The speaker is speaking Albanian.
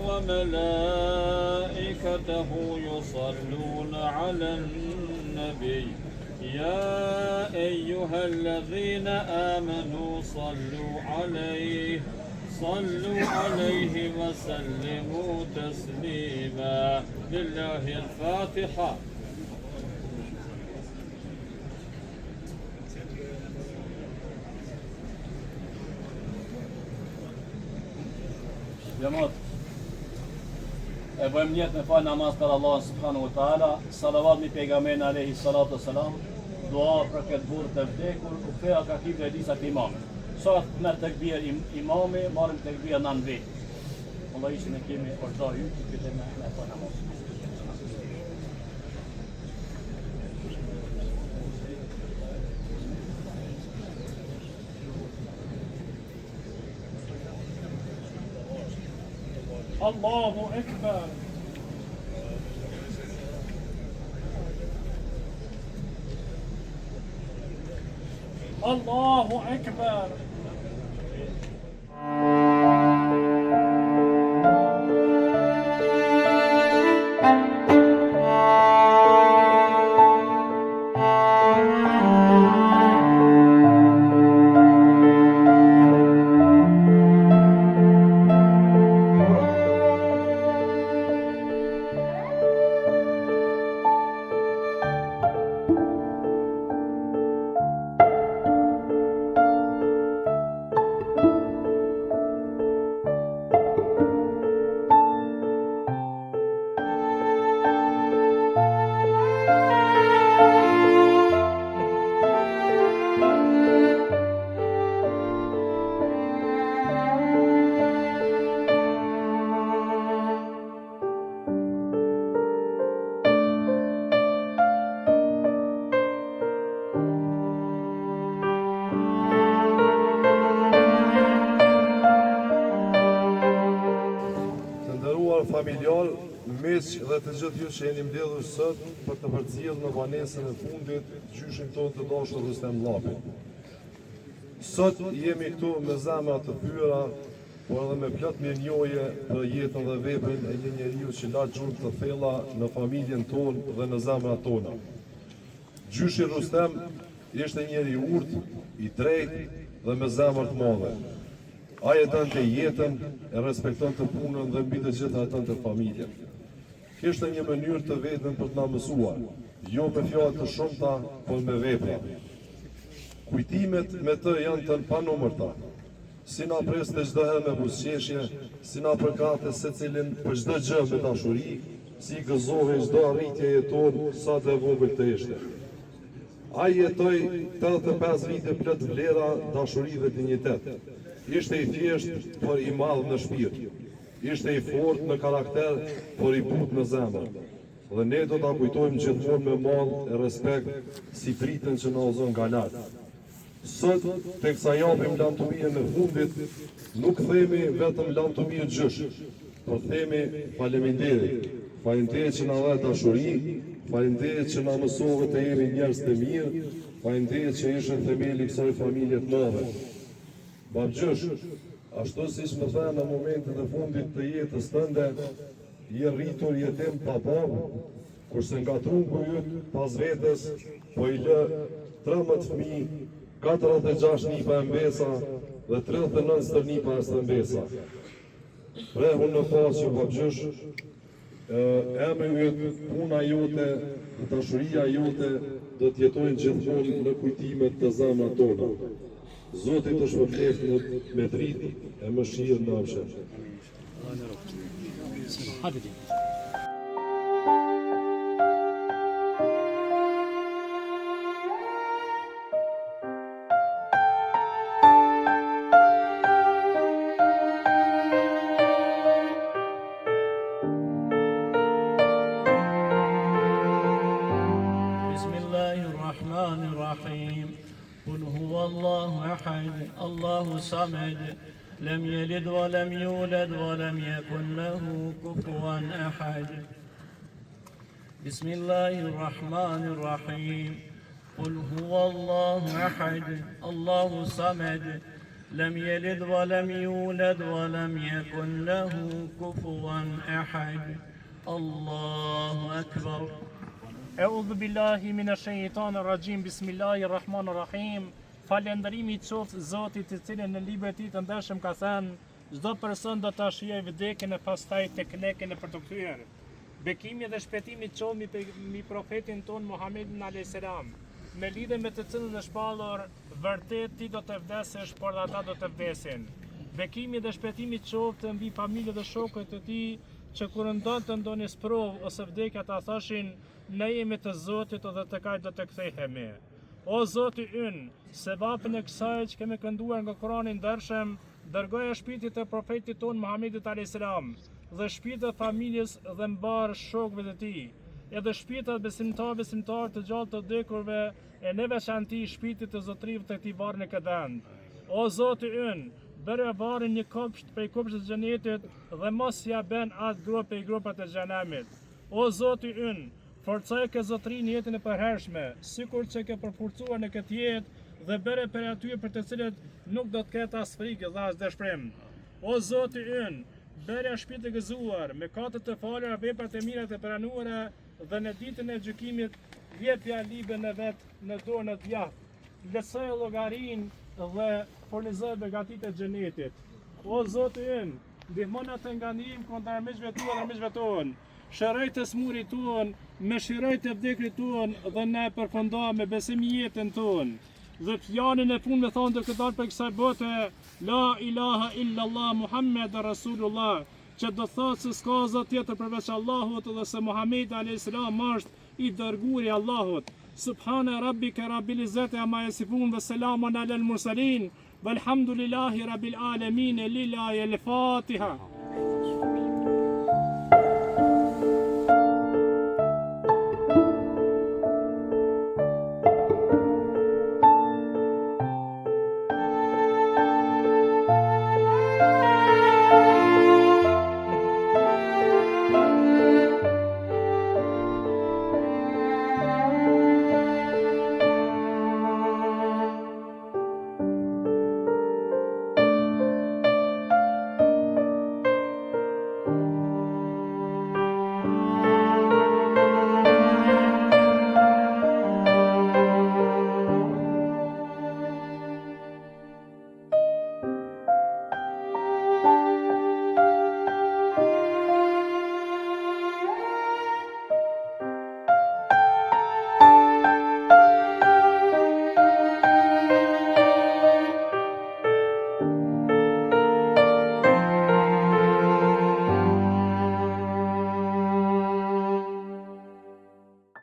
وملائكته يصلون على النبي يا أيها الذين آمنوا صلوا عليه وسلموا تسليما. لله الفاتحة. Jamot, e bëjmë njët me falë namaz për Allah subhanahu wa ta'ala, salavat mi pejgamberin alayhi salatu wassalam, dua për këtë burr të vdekur, u kthea ka kibë disa të imamit. Sa me tekbir imami, marrim tekbir në anëve. Allah ishin e kemi ortar ju, këtë me falë namaz. Allahu Ekber. Allahu Ekber. Familjar, miq dhe të gjithë ju që jeni mbledhur sot për të përcjellë në banesën e fundit gjyshin tonë të dashur Rustem Llapi. Sot jemi këtu me zemra të pyera, por edhe me plot mirënjohje për jetën dhe veprën e një njeriu që la gjurmë të thella në familjen tonë dhe në zemrat tona. Gjyshi Rustem ishte njeri urtë, i drejtë dhe me zemër të madhe. Ai e donte jetën, e respekton të punën dhe mbi të gjitha e donte familjen. Kishte një mënyrë të vetën për të na mësuar, jo me fjalë të shumta, por me vepra. Kujtimet me të janë të panumërta. Si na preste çdo herë me buzëqeshje, si na përkate secilin për çdo gjë me dashuri, si gëzohej çdo arritje jeton sa të vogël të ishte. Ai jetoi 85 vite plot vlera, dashuri dhe dinjitet. Ishte i thjesht, por i madh në shpirt. Ishte i fortë në karakter, por i butë në zemër. Dhe ne do ta kujtojmë gjithmonë me madh e respekt si pritën që na ozon nga lart. Sot, teksa japim lamtumin e fundit, nuk themi vetëm lamtumin gjysh, por themi faleminderit. Faleminderit që na dha dashuri, faleminderit që na mësove të jemi njerëz të mirë, faleminderit që ishën themeli i kësaj familje të madhe. Babgjysh, ashtu siç më tha në momentin e fundit të jetës tënde, je rritur jetim pa babë, kurse nga trunku yt pas vetes po i lë 13 fëmijë, 46 nipa e mbesa dhe 39 stërnipa e stëmbesa. Prehu në paqe, babgjysh, emri yt, puna jote, dashuria jote do të jetojnë gjithmonë në kujtimet të zemrat tona. Zoti të shpërblet me dritë e mëshirë në afshë. Bismillahirrahmanirrahim. قل هو الله أحد الله الصمد لم يلد ولم يولد ولم يكن له كفوا أحد. بسم الله الرحمن الرحيم. قل هو الله أحد الله الصمد لم يلد ولم يولد ولم يكن له كفوا أحد الله أكبر. Eudhu billahi mina shejtanir rajim, bismillahir rahmanir rahim. Falënderimi qoftë Zotit i cili në librin e tij të ndershëm ka thënë, çdo person do ta shijojë vdekjen e pastaj tek nekën e për të kthyer. Bekimi dhe shpëtimi qoftë mi profetin ton Muhammedin alayhis salam, me lidhje me të cilën është shpallur, vërtet ti do të vdesësh, por ata do të vdesin. Bekimi dhe shpëtimi qoftë mbi familjen dhe shokët e tij, që kur ndonte ndonjë sprovë ose vdekja ta thoshin, ne jemi të Zotit dhe të kaj do të kthehemi. O Zoti ynë, se vapën e kësaj që kemi kënduar nga Kurani i ndershëm, dërgoja shpirtit e profetit ton Muhammedit alayhis salam dhe shpirtet e familjes dhe mbar shokëve të tij, edhe shpirtat besimtar të gjallë të vdekurve, e në veçanti shpirtit të zotrive të këtij varri në këtë vend. O Zoti ynë, bëre varrin një kopsht prej kopshtëve të xhenetit dhe mos ja bën atë grup prej grupave të xhenemit. O Zoti ynë, forcoj ke zotrin jetën e përhershme, sikur që ke përforcuar në këtë jetë dhe bëre për atyre për të cilët nuk do të ketë as frikë dhe as dëshpërim. O Zoti ynë, bëre shpirt të gëzuar, mëkatet të falura, veprat e mira të pranuara dhe në ditën e gjykimit jepja libën e vet në dorën e djathtë. Lësoj llogarin dhe furnizoj begatitë e xhenetit. O Zoti ynë, ndihmon atë nga ndihmë kundër armiqve tuaj dhe armiqve tonë. Shëroj të smurit tuon, me shiroj të vdekrit tuon dhe ne përfundoj me besim jetën tuon. Dhe fjalën e fundit me thonë të këtar për kësaj bote, La ilaha illallah Muhammed Rasulullah, që do thotë se s'ka zot tjetër përveç Allahut dhe se Muhamedi alayhis salam është i dërguari i Allahut. Subhana rabbika rabbil izzati amma yasifun wa salamun alal mursalin walhamdulillahi rabbil alamin. Lillahi al-Fatiha.